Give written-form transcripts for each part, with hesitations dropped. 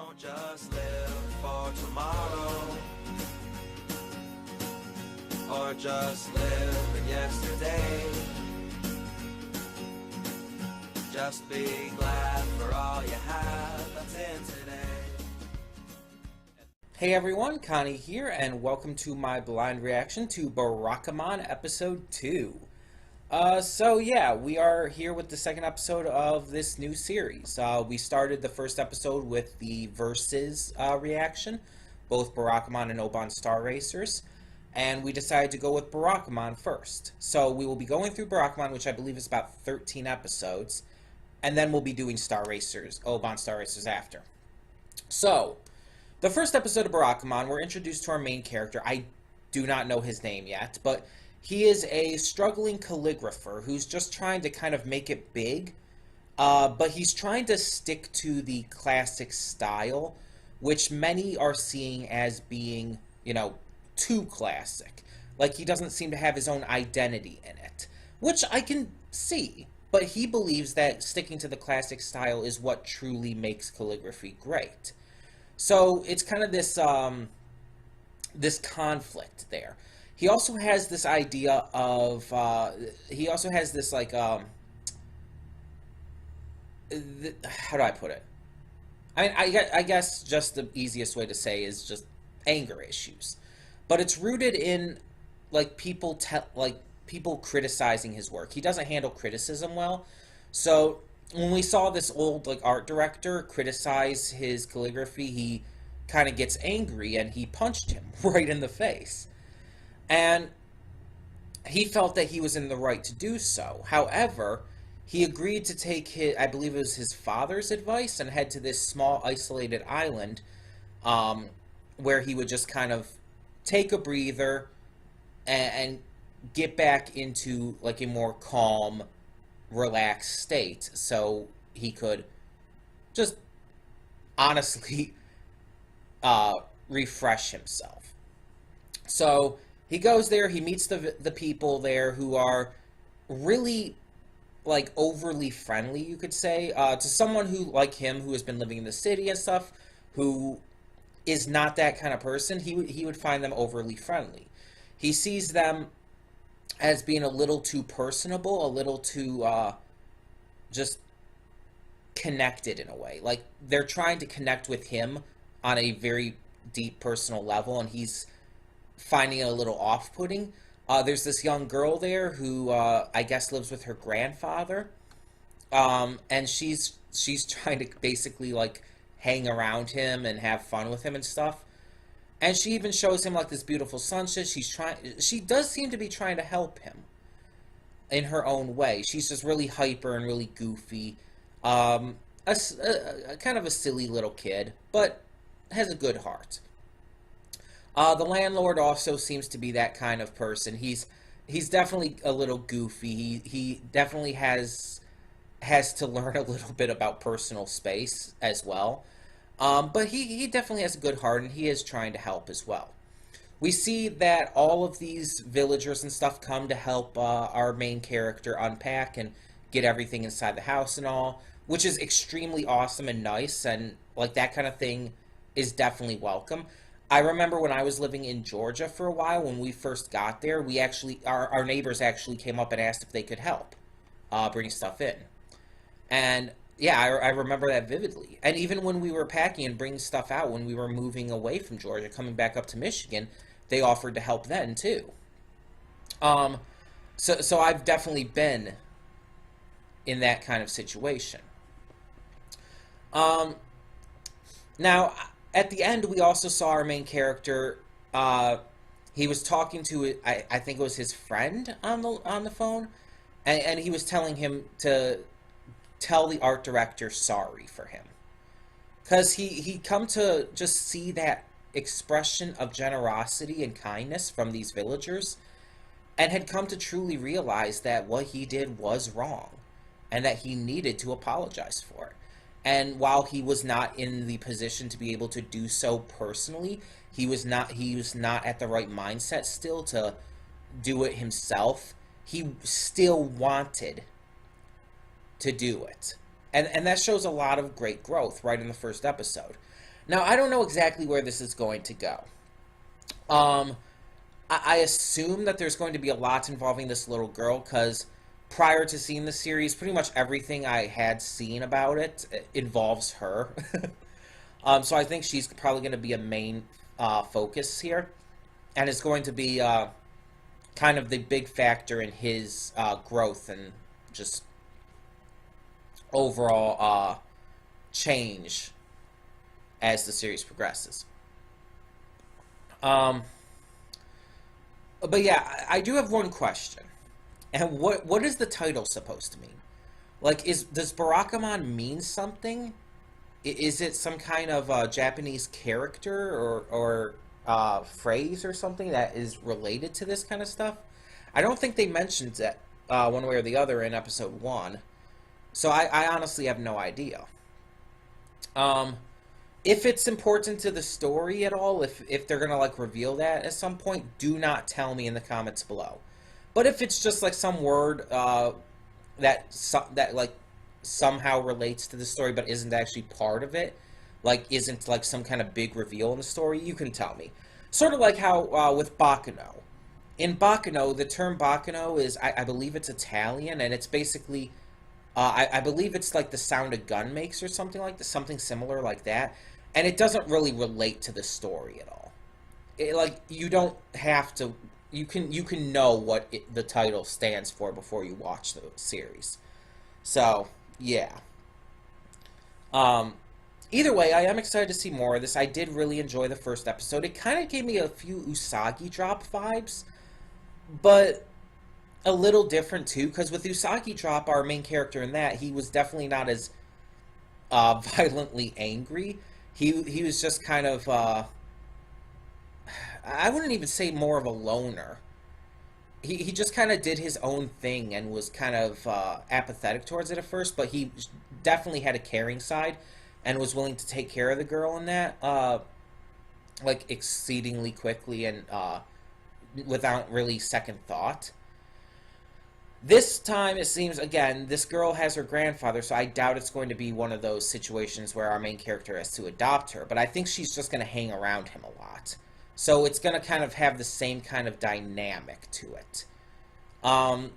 Don't just live for tomorrow, or just live in yesterday. Just be glad for all you have that's in today. Hey everyone, Connie here, and welcome to my blind reaction to Barakamon Episode 2. We are here with the second episode of this new series. We started the first episode with the Versus reaction, both Barakamon and Oban Star Racers, and we decided to go with Barakamon first. So we will be going through Barakamon, which I believe is about 13 episodes, and then we'll be doing Star Racers, Oban Star Racers after. So, the first episode of Barakamon, we're introduced to our main character. I do not know his name yet, but he is a struggling calligrapher who's just trying to kind of make it big, but he's trying to stick to the classic style, which many are seeing as being, too classic. Like, he doesn't seem to have his own identity in it, which I can see, but he believes that sticking to the classic style is what truly makes calligraphy great. So it's kind of this this conflict there. He also has this idea of he also has this how do I put it? I guess just the easiest way to say is just anger issues, but it's rooted in people criticizing his work. He doesn't handle criticism well, so when we saw this old art director criticize his calligraphy, he kind of gets angry and he punched him right in the face. And he felt that he was in the right to do so. However, he agreed to take I believe it was his father's advice, and head to this small isolated island where he would just kind of take a breather and get back into a more calm, relaxed state, so he could just honestly refresh himself. So he goes there, he meets the people there who are really overly friendly, you could say, to someone who, like him, who has been living in the city and stuff, who is not that kind of person. He would find them overly friendly. He sees them as being a little too personable, a little too just connected in a way. Like, they're trying to connect with him on a very deep personal level, and he's finding it a little off-putting. There's this young girl there who I guess lives with her grandfather, and she's trying to basically hang around him and have fun with him and stuff. And she even shows him this beautiful sunset. She does seem to be trying to help him in her own way. She's just really hyper and really goofy. A kind of a silly little kid, but has a good heart. The landlord also seems to be that kind of person. He's definitely a little goofy. He definitely has to learn a little bit about personal space as well. But he definitely has a good heart, and he is trying to help as well. We see that all of these villagers and stuff come to help our main character unpack and get everything inside the house and all, which is extremely awesome and nice, and that kind of thing is definitely welcome. I remember when I was living in Georgia for a while, when we first got there, our neighbors actually came up and asked if they could help bring stuff in. And yeah, I remember that vividly. And even when we were packing and bringing stuff out, when we were moving away from Georgia, coming back up to Michigan, they offered to help then, too. So I've definitely been in that kind of situation. Now, at the end, we also saw our main character. He was talking to, I think it was his friend on the phone, and he was telling him to tell the art director sorry for him, because he come to just see that expression of generosity and kindness from these villagers, and had come to truly realize that what he did was wrong, and that he needed to apologize for it. And while he was not in the position to be able to do so personally, he was not at the right mindset still to do it himself. He still wanted to do it. And that shows a lot of great growth right in the first episode. Now, I don't know exactly where this is going to go. Um, I assume that there's going to be a lot involving this little girl because prior to seeing the series, pretty much everything I had seen about it involves her. So I think she's probably going to be a main focus here, and is going to be kind of the big factor in his growth and just overall change as the series progresses. Um, but yeah, I do have one question. And what is the title supposed to mean? Like, does Barakamon mean something? Is it some kind of Japanese character or phrase or something that is related to this kind of stuff? I don't think they mentioned it one way or the other in episode one, so I honestly have no idea. Um, if it's important to the story at all, if they're gonna like reveal that at some point, do not tell me in the comments below. But if it's just like some word that like somehow relates to the story but isn't actually part of it, like isn't like some kind of big reveal in the story, you can tell me. Sort of like how with Baccano. In Baccano, the term Baccano is, I believe it's Italian, and it's basically, I believe it's like the sound a gun makes or something like that, something similar like that, and it doesn't really relate to the story at all. Like, you don't have to, you can know what the title stands for before you watch the series. So, yeah. Um, Either way, I am excited to see more of this. I did really enjoy the first episode. It kind of gave me a few Usagi Drop vibes, but a little different too, because with Usagi Drop, our main character in that, he was definitely not as violently angry. He was just kind of, I wouldn't even say more of a loner. He just kind of did his own thing and was kind of apathetic towards it at first, but he definitely had a caring side and was willing to take care of the girl in that, like, exceedingly quickly and without really second thought. This time, it seems, again, this girl has her grandfather, so I doubt it's going to be one of those situations where our main character has to adopt her, but I think she's just going to hang around him a lot. So it's going to kind of have the same kind of dynamic to it. Um,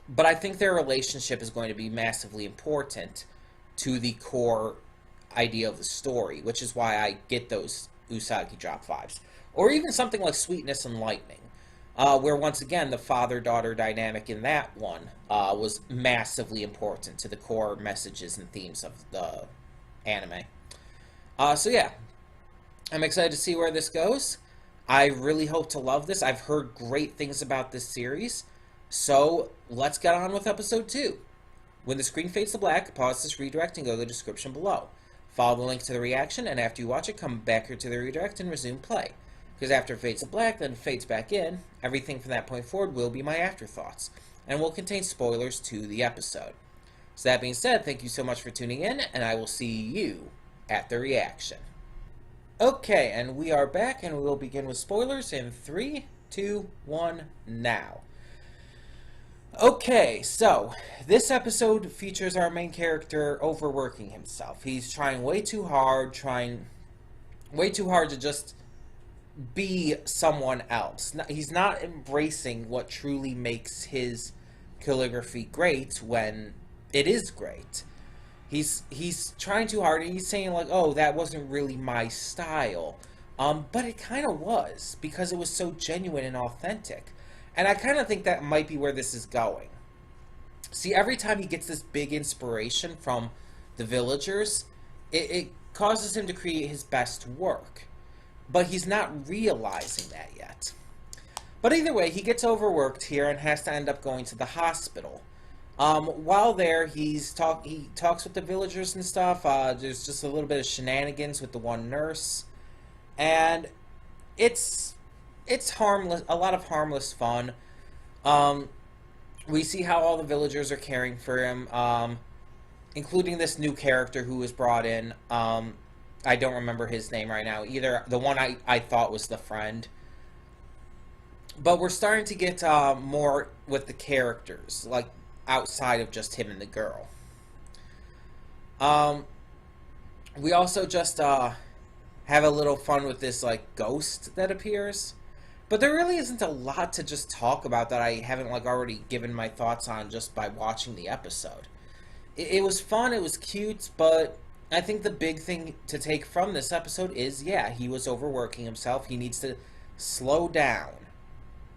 but I think their relationship is going to be massively important to the core idea of the story, which is why I get those Usagi Drop vibes. Or even something like Sweetness and Lightning, where once again the father-daughter dynamic in that one was massively important to the core messages and themes of the anime. So yeah, I'm excited to see where this goes. I really hope to love this. I've heard great things about this series, so let's get on with episode 2. When the screen fades to black, pause this redirect and go to the description below. Follow the link to the reaction, and after you watch it, come back here to the redirect and resume play. Because after it fades to black, then it fades back in, everything from that point forward will be my afterthoughts, and will contain spoilers to the episode. So that being said, thank you so much for tuning in, and I will see you at the reaction. Okay, and we are back, and we will begin with spoilers in 3, 2, 1, now. Okay, so this episode features our main character overworking himself. He's trying way too hard to just be someone else. He's not embracing what truly makes his calligraphy great when it is great. He's trying too hard, and he's saying like, "Oh, that wasn't really my style," but it kind of was because it was so genuine and authentic. And I kind of think that might be where this is going. See, every time he gets this big inspiration from the villagers, it causes him to create his best work. But he's not realizing that yet. But either way, he gets overworked here and has to end up going to the hospital. While there, he talks with the villagers and stuff. There's just a little bit of shenanigans with the one nurse. And it's harmless, a lot of harmless fun. We see how all the villagers are caring for him, including this new character who was brought in. I don't remember his name right now either. The one I thought was the friend. But we're starting to get more with the characters, like outside of just him and the girl. We also just have a little fun with this like ghost that appears. But there really isn't a lot to just talk about that I haven't like already given my thoughts on just by watching the episode. It was fun, it was cute, but I think the big thing to take from this episode is, yeah, he was overworking himself. He needs to slow down.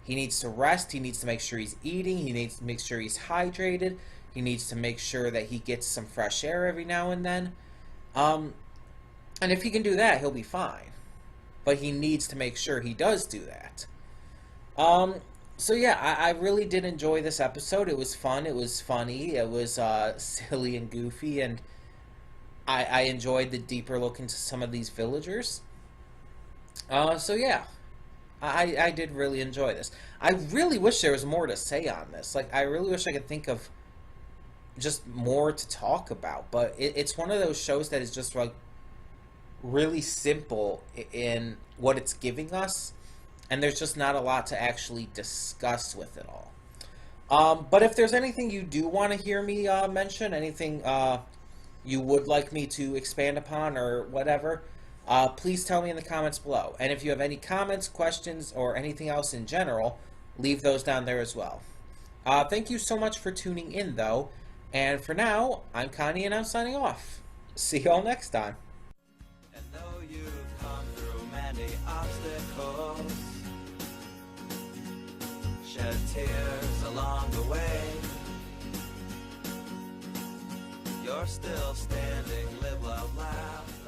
He needs to rest. He needs to make sure he's eating. He needs to make sure he's hydrated. He needs to make sure that he gets some fresh air every now and then. And if he can do that, he'll be fine. But he needs to make sure he does do that. So yeah, I really did enjoy this episode. It was fun. It was funny. It was silly and goofy, and I enjoyed the deeper look into some of these villagers. So yeah, I did really enjoy this. I really wish there was more to say on this. Like, I really wish I could think of just more to talk about. But it's one of those shows that is just like really simple in what it's giving us, and there's just not a lot to actually discuss with it all. But if there's anything you do want to hear me mention, anything you would like me to expand upon or whatever, please tell me in the comments below. And if you have any comments, questions, or anything else in general, leave those down there as well. Thank you so much for tuning in, though. And for now, I'm Connie, and I'm signing off. See you all next time. And though you've come through many obstacles, shed tears along the way, you're still standing, live, love, laugh.